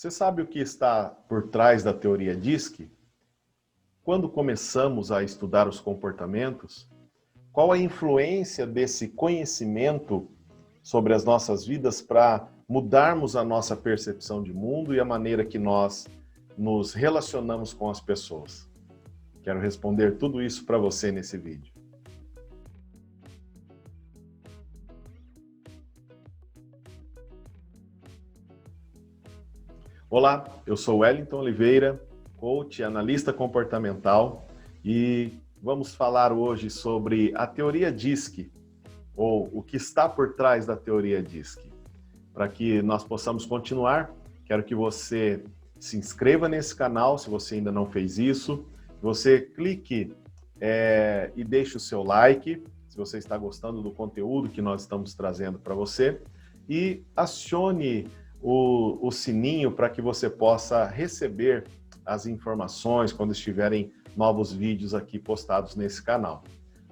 Você sabe o que está por trás da teoria DISC? Quando começamos a estudar os comportamentos, qual a influência desse conhecimento sobre as nossas vidas para mudarmos a nossa percepção de mundo e a maneira que nós nos relacionamos com as pessoas? Quero responder tudo isso para você nesse vídeo. Olá, eu sou Wellington Oliveira, coach e analista comportamental, e vamos falar hoje sobre a teoria DISC, ou o que está por trás da teoria DISC. Para que nós possamos continuar, quero que você se inscreva nesse canal, se você ainda não fez isso, você clique e deixe o seu like, se você está gostando do conteúdo que nós estamos trazendo para você, e acione o sininho para que você possa receber as informações quando estiverem novos vídeos aqui postados nesse canal.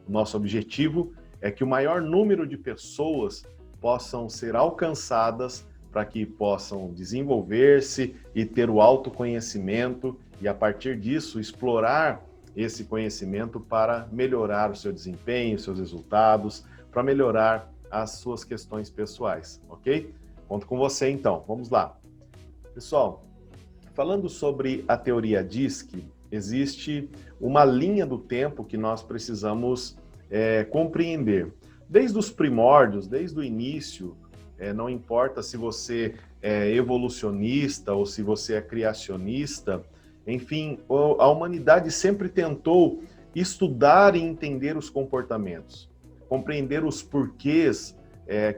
O nosso objetivo é que o maior número de pessoas possam ser alcançadas para que possam desenvolver-se e ter o autoconhecimento e, a partir disso, explorar esse conhecimento para melhorar o seu desempenho, os seus resultados, para melhorar as suas questões pessoais, ok? Conto com você então, vamos lá. Pessoal, falando sobre a teoria DISC, existe uma linha do tempo que nós precisamos compreender. Desde os primórdios, desde o início, não importa se você é evolucionista ou se você é criacionista, enfim, a humanidade sempre tentou estudar e entender os comportamentos, compreender os porquês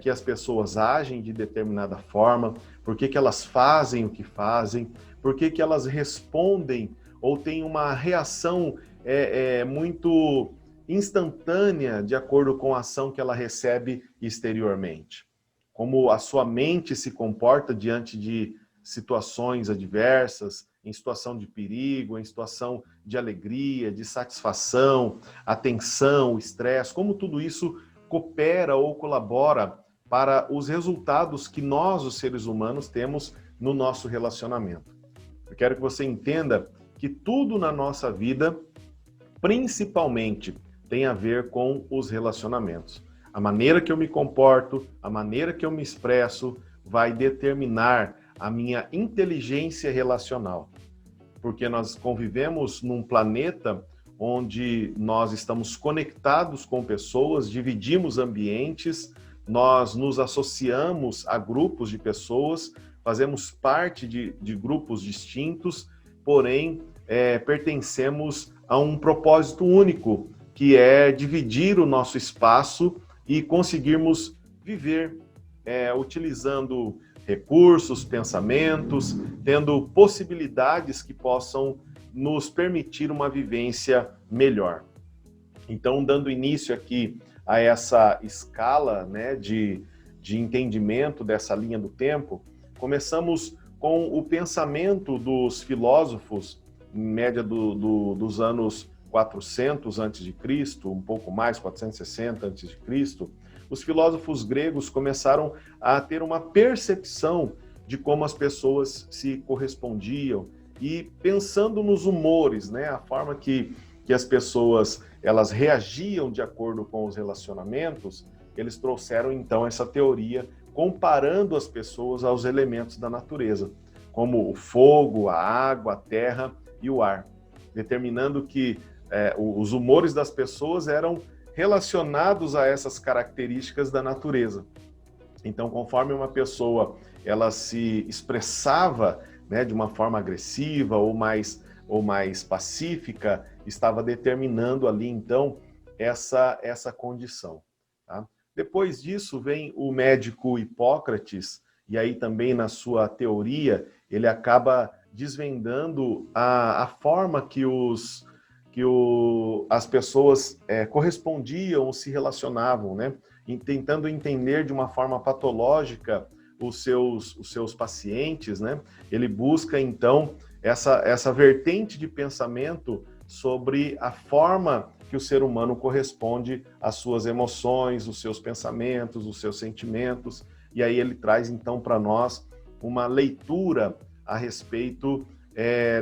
que as pessoas agem de determinada forma, por que elas fazem o que fazem, por que elas respondem ou têm uma reação muito instantânea de acordo com a ação que ela recebe exteriormente. Como a sua mente se comporta diante de situações adversas, em situação de perigo, em situação de alegria, de satisfação, a tensão, o estresse, como tudo isso coopera ou colabora para os resultados que nós, os seres humanos, temos no nosso relacionamento. Eu quero que você entenda que tudo na nossa vida, principalmente, tem a ver com os relacionamentos. A maneira que eu me comporto, a maneira que eu me expresso, vai determinar a minha inteligência relacional. Porque nós convivemos num planeta onde nós estamos conectados com pessoas, dividimos ambientes, nós nos associamos a grupos de pessoas, fazemos parte de grupos distintos, porém pertencemos a um propósito único, que é dividir o nosso espaço e conseguirmos viver utilizando recursos, pensamentos, tendo possibilidades que possam nos permitir uma vivência melhor. Então, dando início aqui a essa escala, né, de entendimento dessa linha do tempo, começamos com o pensamento dos filósofos, em média dos anos 400 a.C., um pouco mais, 460 a.C., os filósofos gregos começaram a ter uma percepção de como as pessoas se correspondiam e pensando nos humores, né, a forma que as pessoas elas reagiam de acordo com os relacionamentos, eles trouxeram então essa teoria comparando as pessoas aos elementos da natureza, como o fogo, a água, a terra e o ar, determinando que os humores das pessoas eram relacionados a essas características da natureza. Então, conforme uma pessoa ela se expressava, né, de uma forma agressiva ou mais pacífica, estava determinando ali então essa condição. Tá? Depois disso vem o médico Hipócrates, e aí também na sua teoria ele acaba desvendando a forma que as pessoas correspondiam ou se relacionavam, né? E tentando entender de uma forma patológica os seus pacientes, né? Ele busca, então, essa vertente de pensamento sobre a forma que o ser humano corresponde às suas emoções, os seus pensamentos, os seus sentimentos, e aí ele traz, então, para nós uma leitura a respeito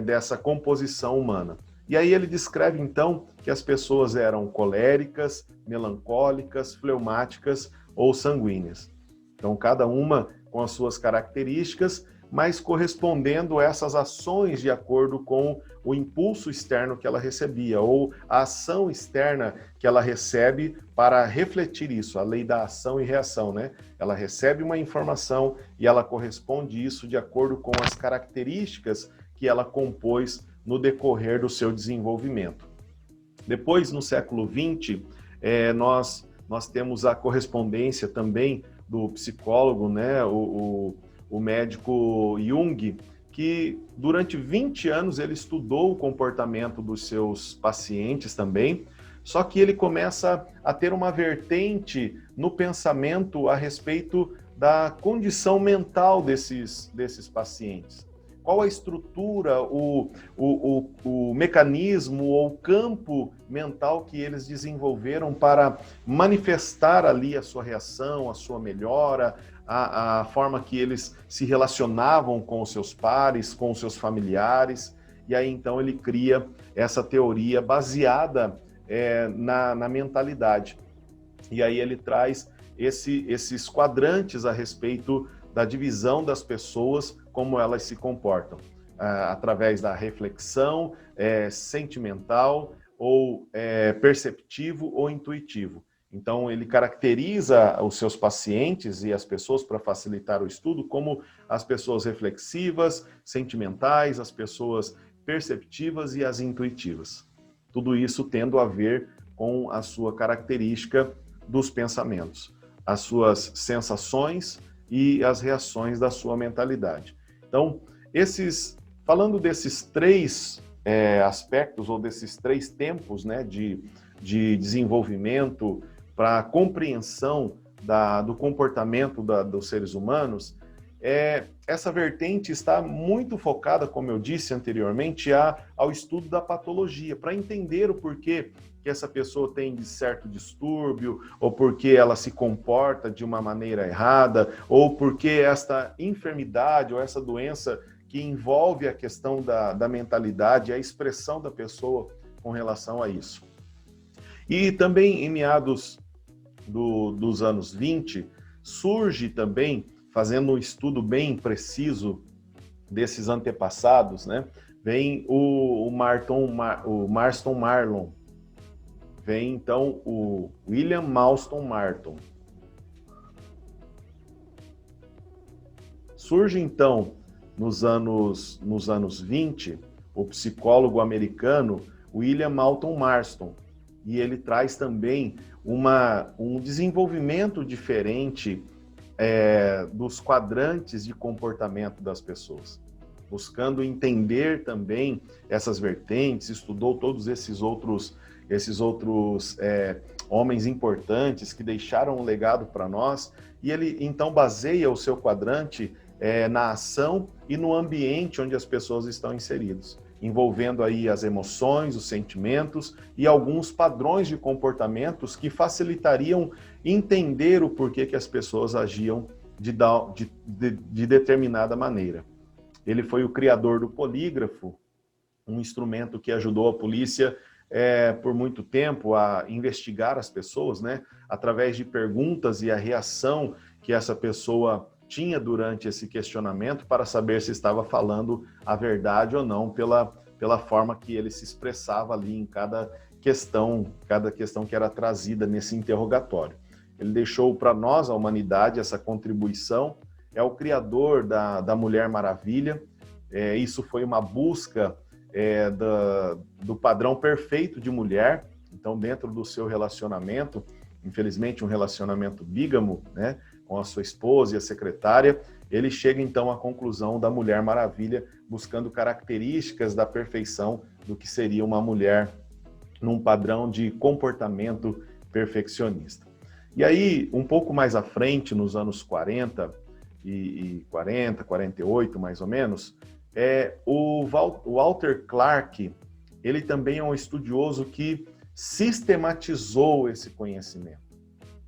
dessa composição humana. E aí ele descreve, então, que as pessoas eram coléricas, melancólicas, fleumáticas ou sanguíneas. Então, cada uma com as suas características, mas correspondendo a essas ações de acordo com o impulso externo que ela recebia, ou a ação externa que ela recebe para refletir isso, a lei da ação e reação, né? Ela recebe uma informação e ela corresponde isso de acordo com as características que ela compôs no decorrer do seu desenvolvimento. Depois, no século XX, nós temos a correspondência também do psicólogo, né, o médico Jung, que durante 20 anos ele estudou o comportamento dos seus pacientes também, só que ele começa a ter uma vertente no pensamento a respeito da condição mental desses pacientes. Qual a estrutura, o mecanismo ou campo mental que eles desenvolveram para manifestar ali a sua reação, a sua melhora, a forma que eles se relacionavam com os seus pares, com os seus familiares. E aí então ele cria essa teoria baseada na mentalidade. E aí ele traz esses quadrantes a respeito da divisão das pessoas, como elas se comportam, através da reflexão sentimental, ou perceptivo ou intuitivo. Então, ele caracteriza os seus pacientes e as pessoas, para facilitar o estudo, como as pessoas reflexivas, sentimentais, as pessoas perceptivas e as intuitivas. Tudo isso tendo a ver com a sua característica dos pensamentos, as suas sensações e as reações da sua mentalidade. Então, falando desses três aspectos, ou desses três tempos, né, de desenvolvimento para a compreensão do comportamento dos seres humanos, essa vertente está muito focada, como eu disse anteriormente, ao estudo da patologia, para entender o porquê que essa pessoa tem certo distúrbio, ou porque ela se comporta de uma maneira errada, ou porque esta enfermidade ou essa doença que envolve a questão da mentalidade, a expressão da pessoa com relação a isso. E também em meados dos anos 20, surge também, fazendo um estudo bem preciso desses antepassados, né? Vem o Marston Marlon, vem então o William Marston Marlon. Surge então, nos anos 20, o psicólogo americano William Moulton Marston, e ele traz também um desenvolvimento diferente dos quadrantes de comportamento das pessoas, buscando entender também essas vertentes, estudou todos esses outros homens importantes que deixaram um legado para nós, e ele então baseia o seu quadrante na ação e no ambiente onde as pessoas estão inseridas, envolvendo aí as emoções, os sentimentos e alguns padrões de comportamentos que facilitariam entender o porquê que as pessoas agiam de determinada maneira. Ele foi o criador do polígrafo, um instrumento que ajudou a polícia por muito tempo a investigar as pessoas, né, através de perguntas e a reação que essa pessoa tinha durante esse questionamento para saber se estava falando a verdade ou não pela forma que ele se expressava ali em cada questão que era trazida nesse interrogatório. Ele deixou para nós, a humanidade, essa contribuição, é o criador da Mulher Maravilha. Isso foi uma busca do padrão perfeito de mulher. Então, dentro do seu relacionamento, infelizmente um relacionamento bígamo, né, com a sua esposa e a secretária, ele chega então à conclusão da Mulher Maravilha, buscando características da perfeição do que seria uma mulher num padrão de comportamento perfeccionista. E aí, um pouco mais à frente, nos anos 40, 48 mais ou menos, o Walter Clark, ele também é um estudioso que sistematizou esse conhecimento.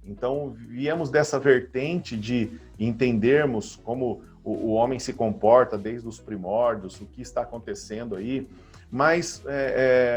Então, viemos dessa vertente de entendermos como o homem se comporta desde os primórdios, o que está acontecendo aí. Mas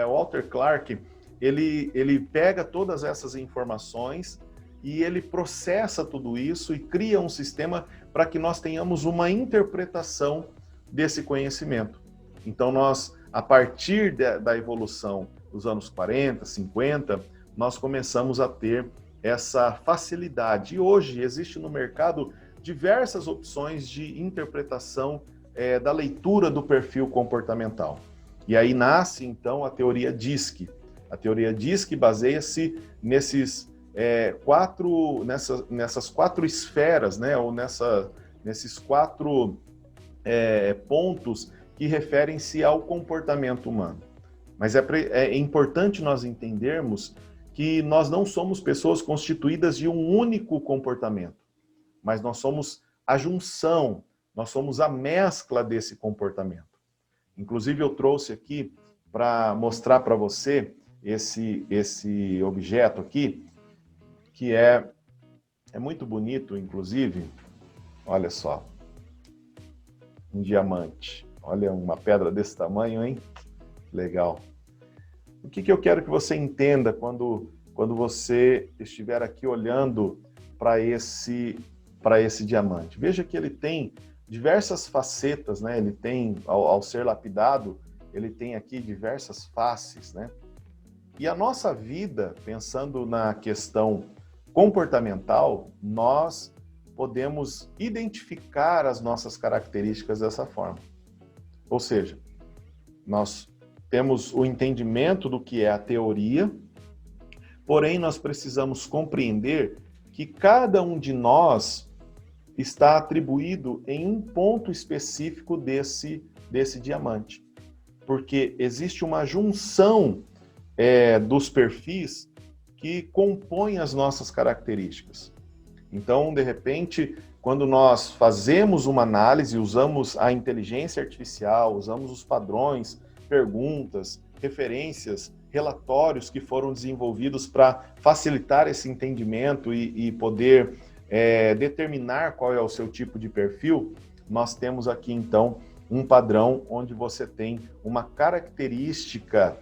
Walter Clark, ele pega todas essas informações e ele processa tudo isso e cria um sistema para que nós tenhamos uma interpretação desse conhecimento. Então nós, a partir da evolução dos anos 40, 50, nós começamos a ter essa facilidade. E hoje existe no mercado diversas opções de interpretação da leitura do perfil comportamental. E aí nasce, então, a teoria DISC. A teoria DISC baseia-se nessas quatro esferas, né? Ou nesses quatro pontos que referem-se ao comportamento humano. Mas é importante nós entendermos que nós não somos pessoas constituídas de um único comportamento, mas nós somos a junção, nós somos a mescla desse comportamento. Inclusive eu trouxe aqui para mostrar para você esse objeto aqui, que é muito bonito, inclusive, olha só, um diamante. Olha, uma pedra desse tamanho, hein? Legal. O que eu quero que você entenda quando você estiver aqui olhando para esse diamante? Veja que ele tem diversas facetas, né? Ele tem, ao ser lapidado, ele tem aqui diversas faces, né? E a nossa vida, pensando na questão comportamental, nós podemos identificar as nossas características dessa forma. Ou seja, nós temos o entendimento do que é a teoria, porém nós precisamos compreender que cada um de nós está atribuído em um ponto específico desse diamante. Porque existe uma junção dos perfis que compõem as nossas características. Então, de repente, quando nós fazemos uma análise, usamos a inteligência artificial, usamos os padrões, perguntas, referências, relatórios que foram desenvolvidos para facilitar esse entendimento e poder determinar qual é o seu tipo de perfil, nós temos aqui, então, um padrão onde você tem uma característica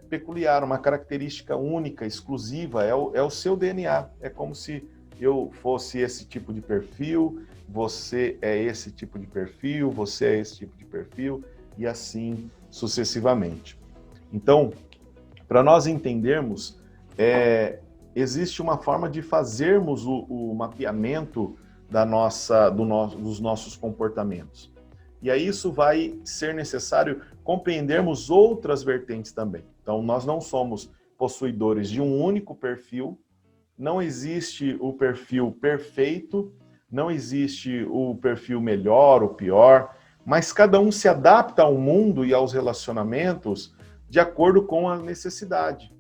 peculiar, uma característica única, exclusiva, é o seu DNA. É como se eu fosse esse tipo de perfil, você é esse tipo de perfil, você é esse tipo de perfil, e assim sucessivamente. Então, para nós entendermos, existe uma forma de fazermos o mapeamento dos nossos comportamentos. E aí isso vai ser necessário compreendermos outras vertentes também. Então, nós não somos possuidores de um único perfil, não existe o perfil perfeito, não existe o perfil melhor ou pior, mas cada um se adapta ao mundo e aos relacionamentos de acordo com a necessidade.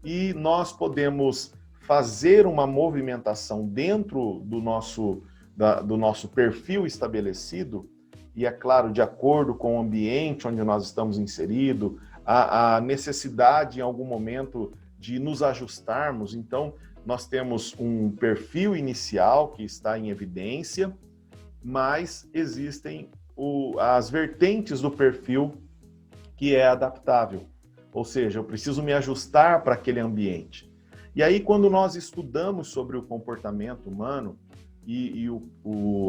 E nós podemos fazer uma movimentação dentro do nosso perfil estabelecido, e é claro, de acordo com o ambiente onde nós estamos inseridos, a necessidade em algum momento de nos ajustarmos. Então, nós temos um perfil inicial que está em evidência, mas existem as vertentes do perfil que é adaptável. Ou seja, eu preciso me ajustar para aquele ambiente. E aí, quando nós estudamos sobre o comportamento humano e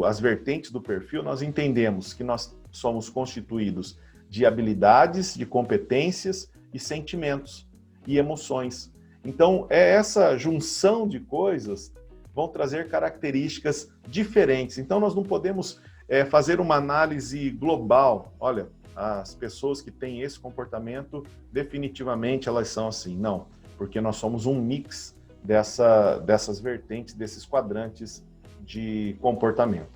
as vertentes do perfil, nós entendemos que nós somos constituídos de habilidades, de competências e sentimentos e emoções. Então, essa junção de coisas vão trazer características diferentes. Então, nós não podemos fazer uma análise global. Olha, as pessoas que têm esse comportamento, definitivamente elas são assim. Não, porque nós somos um mix dessas vertentes, desses quadrantes de comportamento.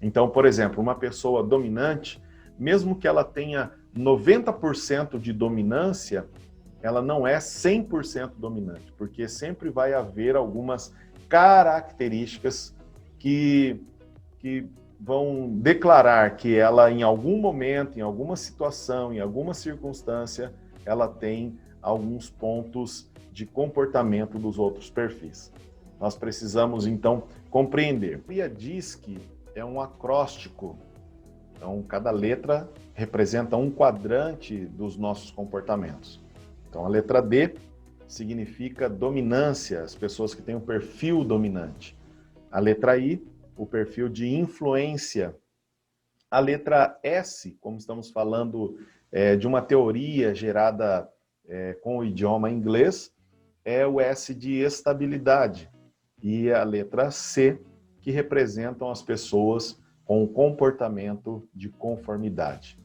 Então, por exemplo, uma pessoa dominante, mesmo que ela tenha 90% de dominância, ela não é 100% dominante, porque sempre vai haver algumas características que vão declarar que ela, em algum momento, em alguma situação, em alguma circunstância, ela tem alguns pontos de comportamento dos outros perfis. Nós precisamos, então, compreender. A DISC, é um acróstico. Então, cada letra representa um quadrante dos nossos comportamentos. Então, a letra D significa dominância, as pessoas que têm um perfil dominante. A letra I, o perfil de influência. A letra S, como estamos falando de uma teoria gerada com o idioma inglês, é o S de estabilidade. E a letra C, que representam as pessoas com o comportamento de conformidade.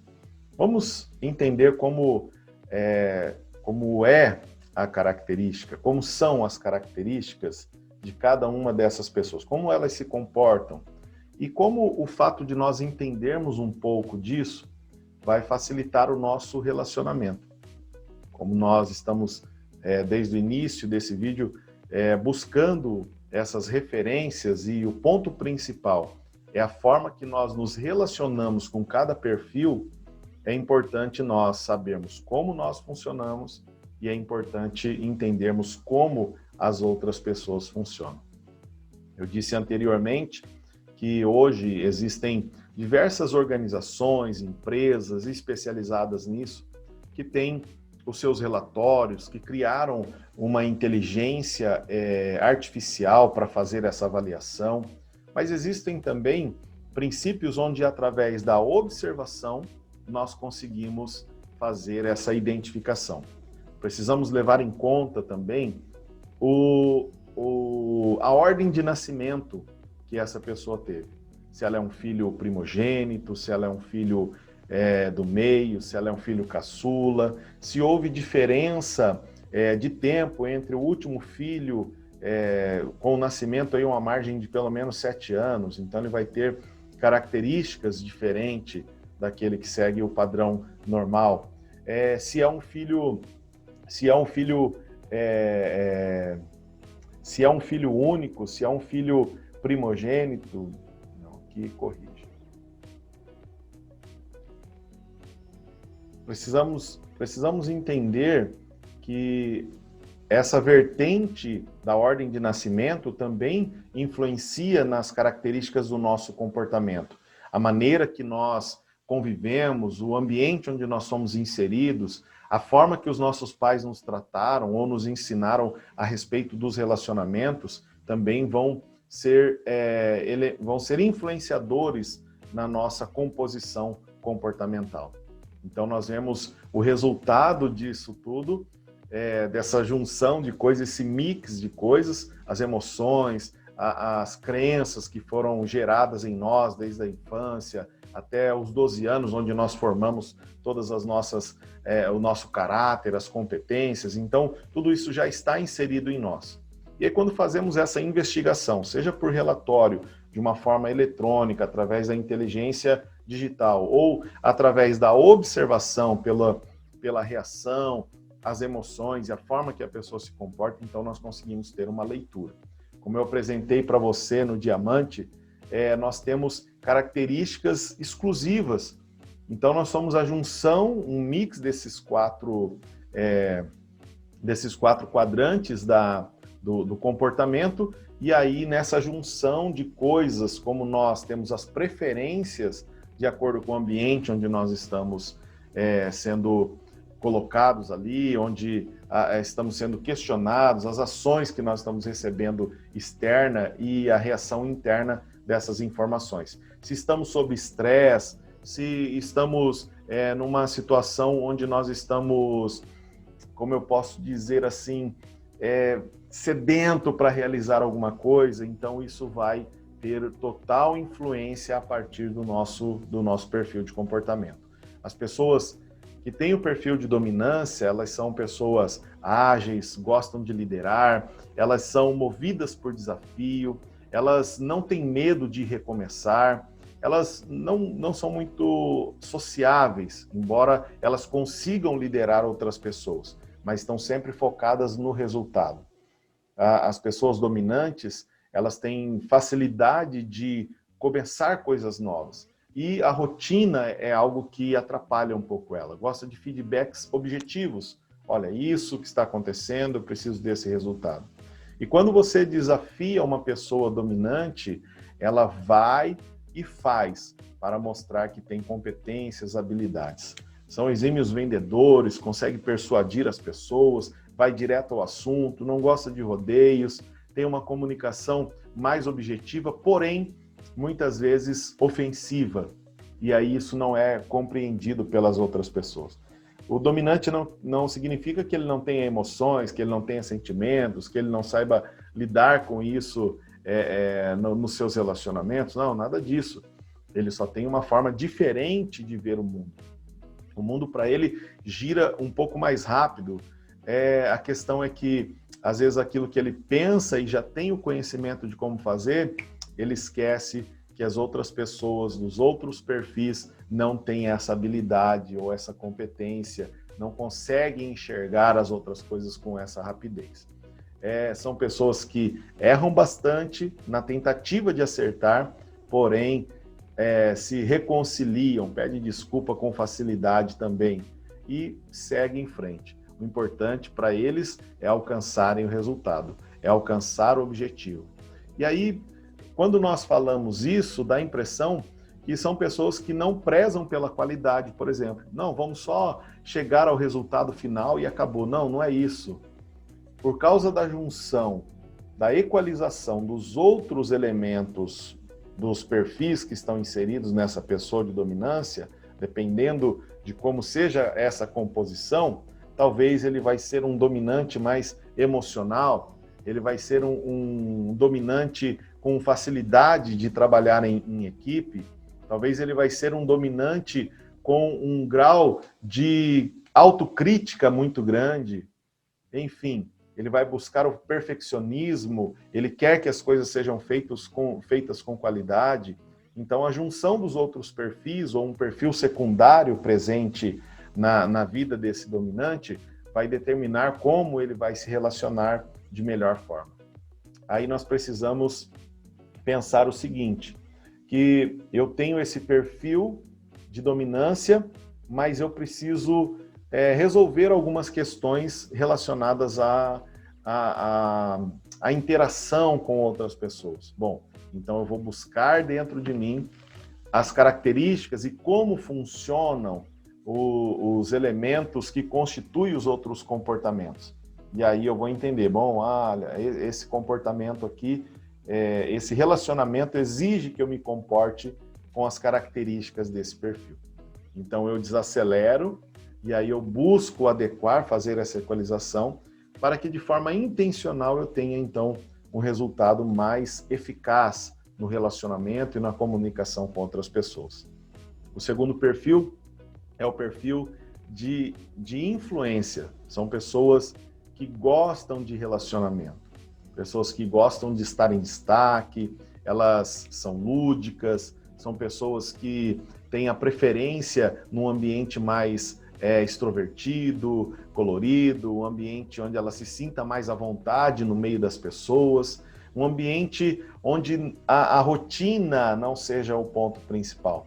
Vamos entender como é a característica, como são as características de cada uma dessas pessoas, como elas se comportam e como o fato de nós entendermos um pouco disso vai facilitar o nosso relacionamento. Como nós estamos, desde o início desse vídeo, buscando essas referências e o ponto principal é a forma que nós nos relacionamos com cada perfil, é importante nós sabermos como nós funcionamos e é importante entendermos como as outras pessoas funcionam. Eu disse anteriormente que hoje existem diversas organizações, empresas especializadas nisso, que têm os seus relatórios, que criaram uma inteligência artificial para fazer essa avaliação, mas existem também princípios onde, através da observação, nós conseguimos fazer essa identificação. Precisamos levar em conta também a ordem de nascimento que essa pessoa teve. Se ela é um filho primogênito, se ela é um filho do meio, se ela é um filho caçula, se houve diferença de tempo entre o último filho com o nascimento, aí uma margem de pelo menos 7 anos, então ele vai ter características diferentes daquele que segue o padrão normal. Se é um filho único, se é um filho primogênito, não, aqui corrige. Precisamos entender que essa vertente da ordem de nascimento também influencia nas características do nosso comportamento. A maneira que nós convivemos, o ambiente onde nós somos inseridos, a forma que os nossos pais nos trataram ou nos ensinaram a respeito dos relacionamentos, também vão ser influenciadores na nossa composição comportamental. Então nós vemos o resultado disso tudo, dessa junção de coisas, esse mix de coisas, as emoções, as crenças que foram geradas em nós desde a infância até os 12 anos, onde nós formamos todas as nossas, o nosso caráter, as competências. Então tudo isso já está inserido em nós. E aí, quando fazemos essa investigação, seja por relatório, de uma forma eletrônica, através da inteligência digital, ou através da observação pela reação, as emoções e a forma que a pessoa se comporta, então nós conseguimos ter uma leitura. Como eu apresentei para você no Diamante, nós temos características exclusivas. Então nós somos a junção, um mix desses quatro quadrantes do comportamento, e aí nessa junção de coisas, como nós temos as preferências de acordo com o ambiente onde nós estamos sendo colocados ali, onde estamos sendo questionados, as ações que nós estamos recebendo externa e a reação interna dessas informações. Se estamos sob estresse, se estamos numa situação onde nós estamos, como eu posso dizer assim, sedento para realizar alguma coisa, então isso vai ter total influência a partir do nosso perfil de comportamento. As pessoas que têm o perfil de dominância, elas são pessoas ágeis, gostam de liderar, elas são movidas por desafio, elas não têm medo de recomeçar, elas não são muito sociáveis, embora elas consigam liderar outras pessoas, mas estão sempre focadas no resultado. As pessoas dominantes, elas têm facilidade de começar coisas novas. E a rotina é algo que atrapalha um pouco ela. Gosta de feedbacks objetivos. Olha, isso que está acontecendo, eu preciso desse resultado. E quando você desafia uma pessoa dominante, ela vai e faz para mostrar que tem competências, habilidades. São exímios vendedores, consegue persuadir as pessoas, vai direto ao assunto, não gosta de rodeios, tem uma comunicação mais objetiva, porém, muitas vezes ofensiva. E aí isso não é compreendido pelas outras pessoas. O dominante não significa que ele não tenha emoções, que ele não tenha sentimentos, que ele não saiba lidar com isso nos seus relacionamentos. Não, nada disso. Ele só tem uma forma diferente de ver o mundo. O mundo, para ele, gira um pouco mais rápido. A questão é que, às vezes, aquilo que ele pensa e já tem o conhecimento de como fazer, ele esquece que as outras pessoas, dos outros perfis, não têm essa habilidade ou essa competência, não conseguem enxergar as outras coisas com essa rapidez. São pessoas que erram bastante na tentativa de acertar, porém se reconciliam, pedem desculpa com facilidade também e seguem em frente. O importante para eles é alcançarem o resultado, é alcançar o objetivo. E aí, quando nós falamos isso, dá a impressão que são pessoas que não prezam pela qualidade, por exemplo. Não, vamos só chegar ao resultado final e acabou. Não, não é isso. Por causa da junção, da equalização dos outros elementos dos perfis que estão inseridos nessa pessoa de dominância, dependendo de como seja essa composição, talvez ele vai ser um dominante mais emocional, ele vai ser um dominante com facilidade de trabalhar em equipe, talvez ele vai ser um dominante com um grau de autocrítica muito grande, enfim, ele vai buscar o perfeccionismo, ele quer que as coisas sejam feitas com qualidade. Então, a junção dos outros perfis, ou um perfil secundário presente na vida desse dominante, vai determinar como ele vai se relacionar de melhor forma. Aí nós precisamos pensar o seguinte, que eu tenho esse perfil de dominância, mas eu preciso resolver algumas questões relacionadas à interação com outras pessoas. Bom, então eu vou buscar dentro de mim as características e como funcionam os elementos que constituem os outros comportamentos. E aí eu vou entender, bom, olha, esse comportamento aqui, esse relacionamento exige que eu me comporte com as características desse perfil. Então eu desacelero e aí eu busco adequar, fazer essa equalização para que de forma intencional eu tenha então um resultado mais eficaz no relacionamento e na comunicação com outras pessoas. O segundo perfil é o perfil de influência. São pessoas que gostam de relacionamento, pessoas que gostam de estar em destaque, elas são lúdicas, são pessoas que têm a preferência num ambiente mais extrovertido, colorido, um ambiente onde ela se sinta mais à vontade no meio das pessoas, um ambiente onde a rotina não seja o ponto principal.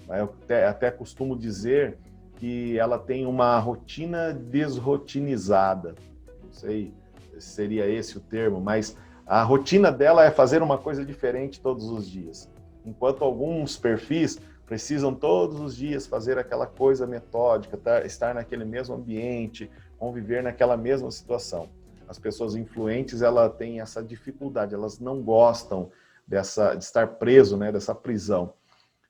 Eu até costumo dizer que ela tem uma rotina desrotinizada, não sei se seria esse o termo, mas a rotina dela é fazer uma coisa diferente todos os dias, enquanto alguns perfis precisam todos os dias fazer aquela coisa metódica, estar naquele mesmo ambiente, conviver naquela mesma situação. As pessoas influentes, elas têm essa dificuldade, elas não gostam de estar preso, né, dessa prisão.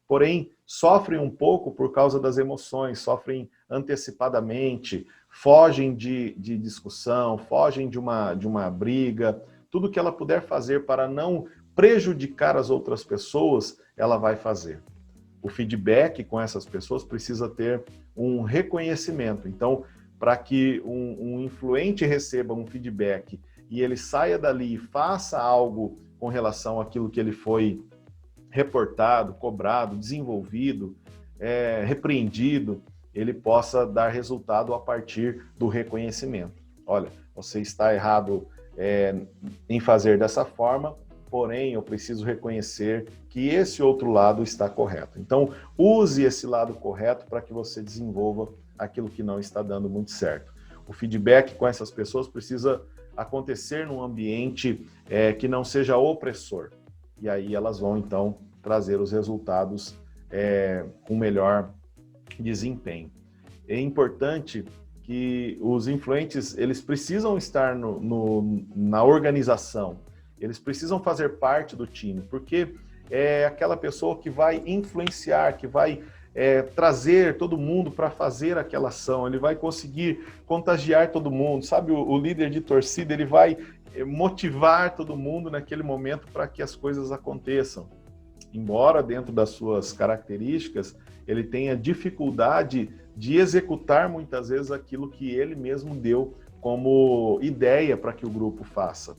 Porém, sofrem um pouco por causa das emoções, sofrem antecipadamente, fogem de discussão, fogem de uma briga, tudo que ela puder fazer para não prejudicar as outras pessoas, ela vai fazer. O feedback com essas pessoas precisa ter um reconhecimento. Então, para que um influente receba um feedback e ele saia dali e faça algo com relação àquilo que ele foi reportado, cobrado, desenvolvido, repreendido, ele possa dar resultado a partir do reconhecimento. Olha, você está errado em fazer dessa forma, porém eu preciso reconhecer que esse outro lado está correto. Então, use esse lado correto para que você desenvolva aquilo que não está dando muito certo. O feedback com essas pessoas precisa acontecer num ambiente que não seja opressor. E aí elas vão, então, trazer os resultados com melhor desempenho. É importante que os influentes, eles precisam estar na organização, eles precisam fazer parte do time, porque é aquela pessoa que vai influenciar, que vai trazer todo mundo para fazer aquela ação, ele vai conseguir contagiar todo mundo, sabe? O líder de torcida, ele vai motivar todo mundo naquele momento para que as coisas aconteçam. Embora dentro das suas características, ele tenha dificuldade de executar muitas vezes aquilo que ele mesmo deu como ideia para que o grupo faça.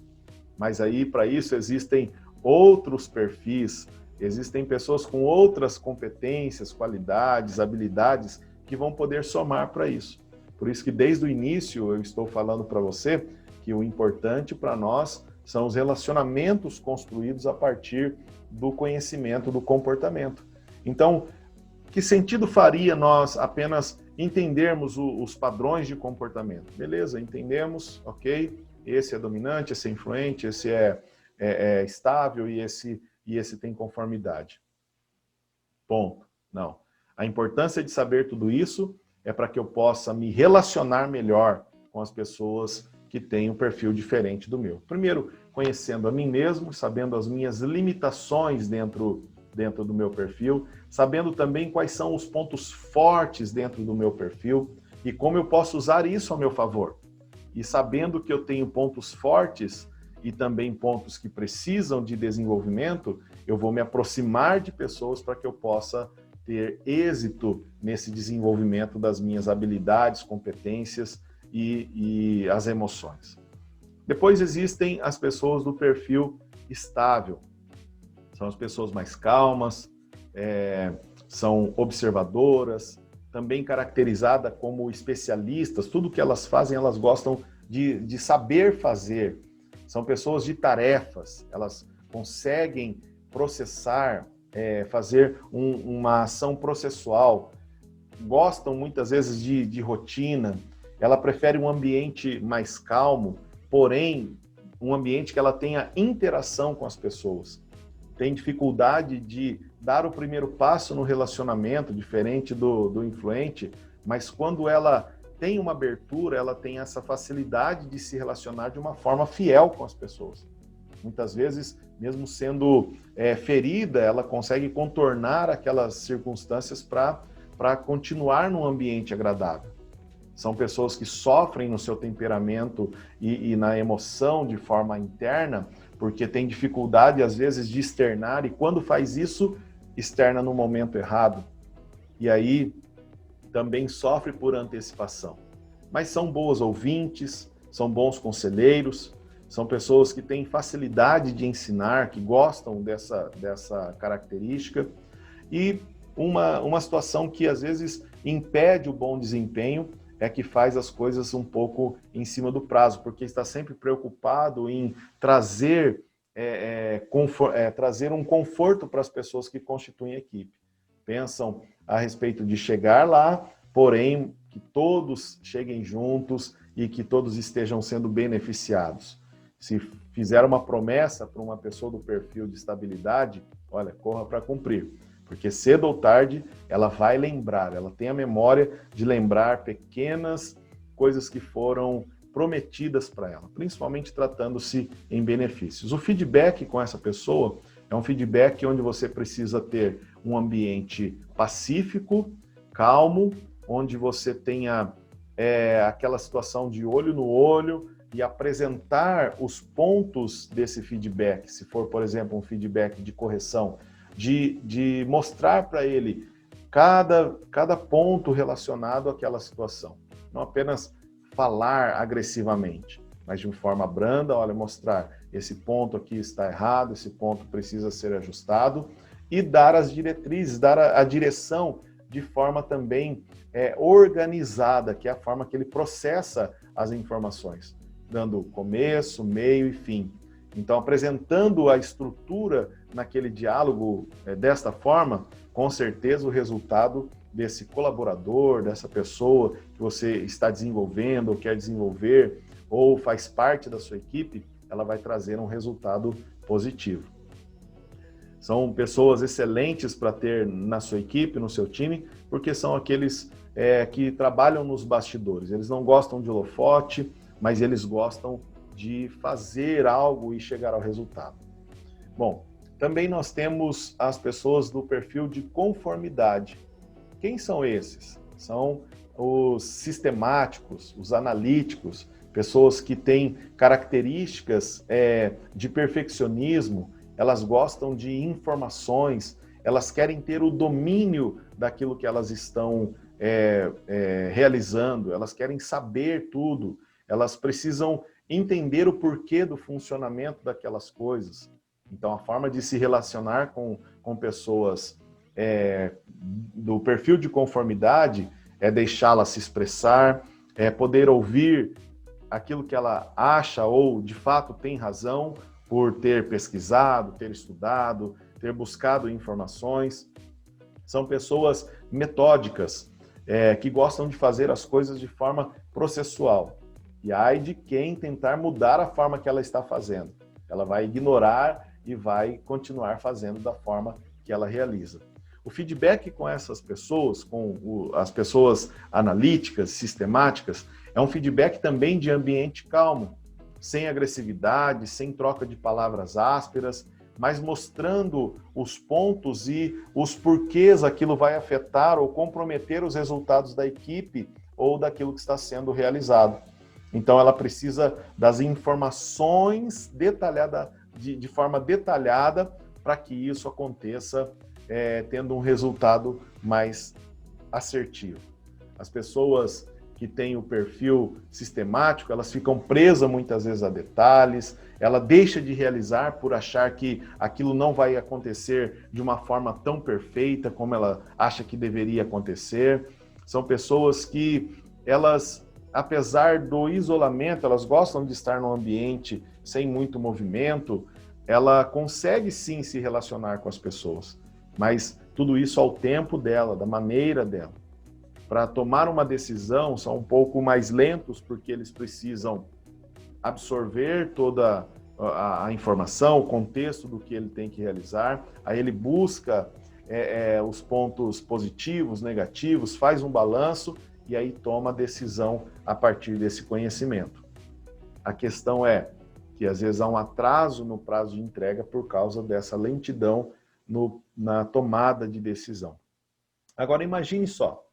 Mas aí, para isso, existem outros perfis, existem pessoas com outras competências, qualidades, habilidades que vão poder somar para isso. Por isso que desde o início eu estou falando para você que o importante para nós são os relacionamentos construídos a partir do conhecimento do comportamento. Então, que sentido faria nós apenas entendermos os padrões de comportamento? Beleza, entendemos, ok, esse é dominante, esse é influente, esse é estável e esse tem conformidade. Ponto. Não. A importância de saber tudo isso é para que eu possa me relacionar melhor com as pessoas que têm um perfil diferente do meu. Primeiro, conhecendo a mim mesmo, sabendo as minhas limitações dentro do meu perfil, sabendo também quais são os pontos fortes dentro do meu perfil e como eu posso usar isso ao meu favor. E sabendo que eu tenho pontos fortes e também pontos que precisam de desenvolvimento, eu vou me aproximar de pessoas para que eu possa ter êxito nesse desenvolvimento das minhas habilidades, competências e as emoções. Depois existem as pessoas do perfil estável. São as pessoas mais calmas, são observadoras, também caracterizada como especialistas. Tudo que elas fazem, elas gostam de saber fazer. São pessoas de tarefas, elas conseguem processar, fazer uma ação processual, gostam muitas vezes de rotina, ela prefere um ambiente mais calmo, porém, um ambiente que ela tenha interação com as pessoas. Tem dificuldade de dar o primeiro passo no relacionamento, diferente do influente, mas quando ela tem uma abertura, ela tem essa facilidade de se relacionar de uma forma fiel com as pessoas. Muitas vezes, mesmo sendo ferida, ela consegue contornar aquelas circunstâncias para continuar num ambiente agradável. São pessoas que sofrem no seu temperamento e na emoção de forma interna, porque tem dificuldade, às vezes, de externar, e quando faz isso, externa no momento errado. E aí, também sofre por antecipação. Mas são boas ouvintes, são bons conselheiros, são pessoas que têm facilidade de ensinar, que gostam dessa característica. E uma situação que, às vezes, impede o bom desempenho é que faz as coisas um pouco em cima do prazo, porque está sempre preocupado em trazer um conforto para as pessoas que constituem a equipe. Pensam a respeito de chegar lá, porém que todos cheguem juntos e que todos estejam sendo beneficiados. Se fizer uma promessa para uma pessoa do perfil de estabilidade, olha, corra para cumprir. Porque cedo ou tarde ela vai lembrar, ela tem a memória de lembrar pequenas coisas que foram prometidas para ela, principalmente tratando-se em benefícios. O feedback com essa pessoa é um feedback onde você precisa ter um ambiente pacífico, calmo, onde você tenha aquela situação de olho no olho e apresentar os pontos desse feedback, se for, por exemplo, um feedback de correção, de mostrar para ele cada ponto relacionado àquela situação. Não apenas falar agressivamente, mas de uma forma branda, olha, mostrar esse ponto aqui está errado, esse ponto precisa ser ajustado, e dar as diretrizes, dar a direção de forma também organizada, que é a forma que ele processa as informações, dando começo, meio e fim. Então, apresentando a estrutura naquele diálogo desta forma, com certeza o resultado desse colaborador, dessa pessoa que você está desenvolvendo ou quer desenvolver, ou faz parte da sua equipe, ela vai trazer um resultado positivo. São pessoas excelentes para ter na sua equipe, no seu time, porque são aqueles que trabalham nos bastidores. Eles não gostam de holofote, mas eles gostam de fazer algo e chegar ao resultado. Bom, também nós temos as pessoas do perfil de conformidade. Quem são esses? São os sistemáticos, os analíticos, pessoas que têm características de perfeccionismo, elas gostam de informações, elas querem ter o domínio daquilo que elas estão realizando, elas querem saber tudo, elas precisam entender o porquê do funcionamento daquelas coisas. Então, a forma de se relacionar com pessoas do perfil de conformidade é deixá-la se expressar, é poder ouvir aquilo que ela acha ou, de fato, tem razão por ter pesquisado, ter estudado, ter buscado informações. São pessoas metódicas, que gostam de fazer as coisas de forma processual. E ai de quem tentar mudar a forma que ela está fazendo. Ela vai ignorar e vai continuar fazendo da forma que ela realiza. O feedback com essas pessoas, com as pessoas analíticas, sistemáticas, é um feedback também de ambiente calmo, sem agressividade, sem troca de palavras ásperas, mas mostrando os pontos e os porquês aquilo vai afetar ou comprometer os resultados da equipe ou daquilo que está sendo realizado. Então, ela precisa das informações detalhadas, de forma detalhada, para que isso aconteça tendo um resultado mais assertivo. As pessoas que têm o perfil sistemático, elas ficam presas muitas vezes a detalhes, ela deixa de realizar por achar que aquilo não vai acontecer de uma forma tão perfeita como ela acha que deveria acontecer. São pessoas que elas, apesar do isolamento, elas gostam de estar num ambiente sem muito movimento, ela consegue sim se relacionar com as pessoas, mas tudo isso ao tempo dela, da maneira dela. Para tomar uma decisão, são um pouco mais lentos, porque eles precisam absorver toda a informação, o contexto do que ele tem que realizar, aí ele busca os pontos positivos, negativos, faz um balanço e aí toma a decisão a partir desse conhecimento. A questão é que às vezes há um atraso no prazo de entrega por causa dessa lentidão na tomada de decisão. Agora imagine só,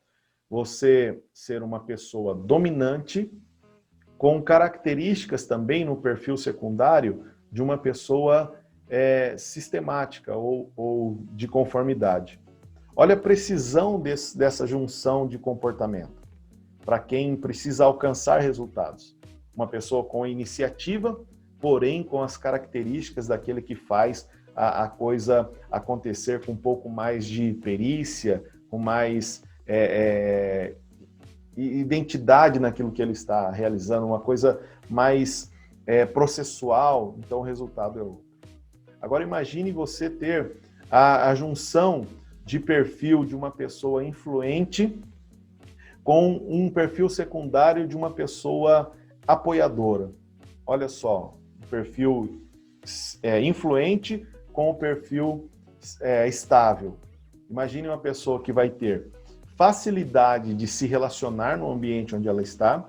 você ser uma pessoa dominante com características também no perfil secundário de uma pessoa sistemática ou de conformidade. Olha a precisão dessa junção de comportamento para quem precisa alcançar resultados. Uma pessoa com iniciativa, porém com as características daquele que faz a coisa acontecer com um pouco mais de perícia, com mais identidade naquilo que ele está realizando, uma coisa mais processual, então o resultado é outro. Agora imagine você ter a junção de perfil de uma pessoa influente com um perfil secundário de uma pessoa apoiadora. Olha só, o perfil influente com o perfil estável. Imagine uma pessoa que vai ter facilidade de se relacionar no ambiente onde ela está,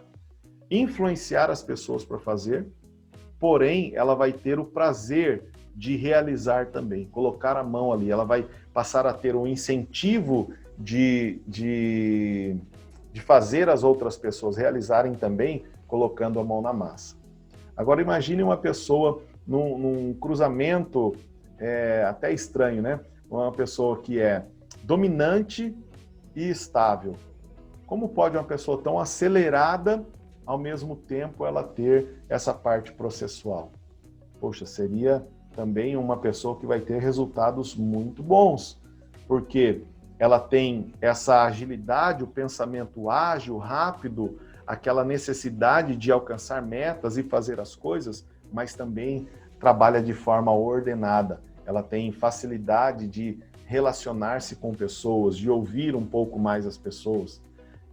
influenciar as pessoas para fazer, porém, ela vai ter o prazer de realizar também, colocar a mão ali, ela vai passar a ter um incentivo de fazer as outras pessoas realizarem também, colocando a mão na massa. Agora imagine uma pessoa num cruzamento até estranho, né? Uma pessoa que é dominante e estável. Como pode uma pessoa tão acelerada, ao mesmo tempo ela ter essa parte processual? Poxa, seria também uma pessoa que vai ter resultados muito bons, porque ela tem essa agilidade, o pensamento ágil, rápido, aquela necessidade de alcançar metas e fazer as coisas, mas também trabalha de forma ordenada. Ela tem facilidade de relacionar-se com pessoas, de ouvir um pouco mais as pessoas.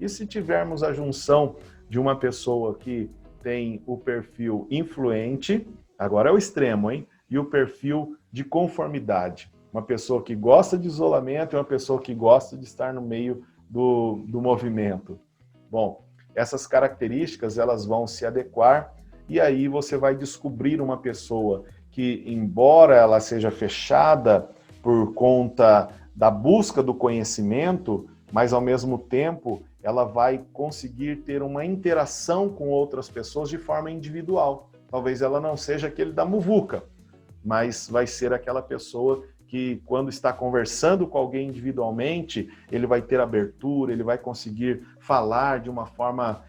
E se tivermos a junção de uma pessoa que tem o perfil influente, agora é o extremo, hein? E o perfil de conformidade. uma pessoa que gosta de isolamento e uma pessoa que gosta de estar no meio do movimento. Bom, essas características elas vão se adequar e aí você vai descobrir uma pessoa que, embora ela seja fechada por conta da busca do conhecimento, mas ao mesmo tempo ela vai conseguir ter uma interação com outras pessoas de forma individual. Talvez ela não seja aquele da muvuca, mas vai ser aquela pessoa que, quando está conversando com alguém individualmente, ele vai ter abertura, ele vai conseguir falar de uma forma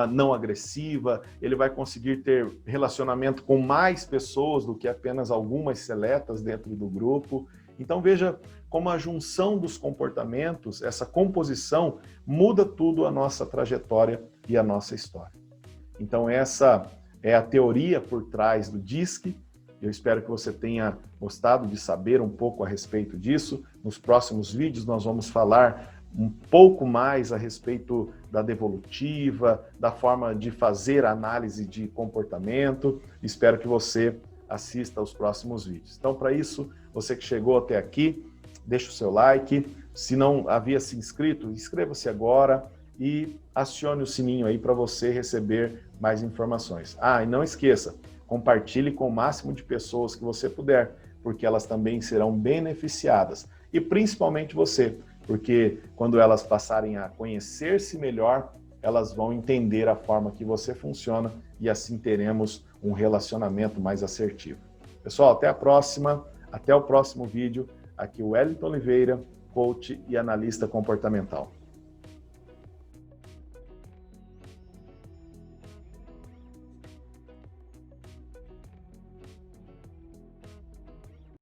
não agressiva, ele vai conseguir ter relacionamento com mais pessoas do que apenas algumas seletas dentro do grupo. Então veja como a junção dos comportamentos, essa composição, muda tudo a nossa trajetória e a nossa história. Então essa é a teoria por trás do DISC. Eu espero que você tenha gostado de saber um pouco a respeito disso. Nos próximos vídeos nós vamos falar um pouco mais a respeito da devolutiva, da forma de fazer análise de comportamento. Espero que você assista aos próximos vídeos. Então, para isso, você que chegou até aqui, deixa o seu like. Se não havia se inscrito, inscreva-se agora e acione o sininho aí para você receber mais informações. E não esqueça, compartilhe com o máximo de pessoas que você puder, porque elas também serão beneficiadas. E principalmente você, porque quando elas passarem a conhecer-se melhor, elas vão entender a forma que você funciona e assim teremos um relacionamento mais assertivo. Pessoal, até a próxima, até o próximo vídeo. Aqui o Wellington Oliveira, coach e analista comportamental.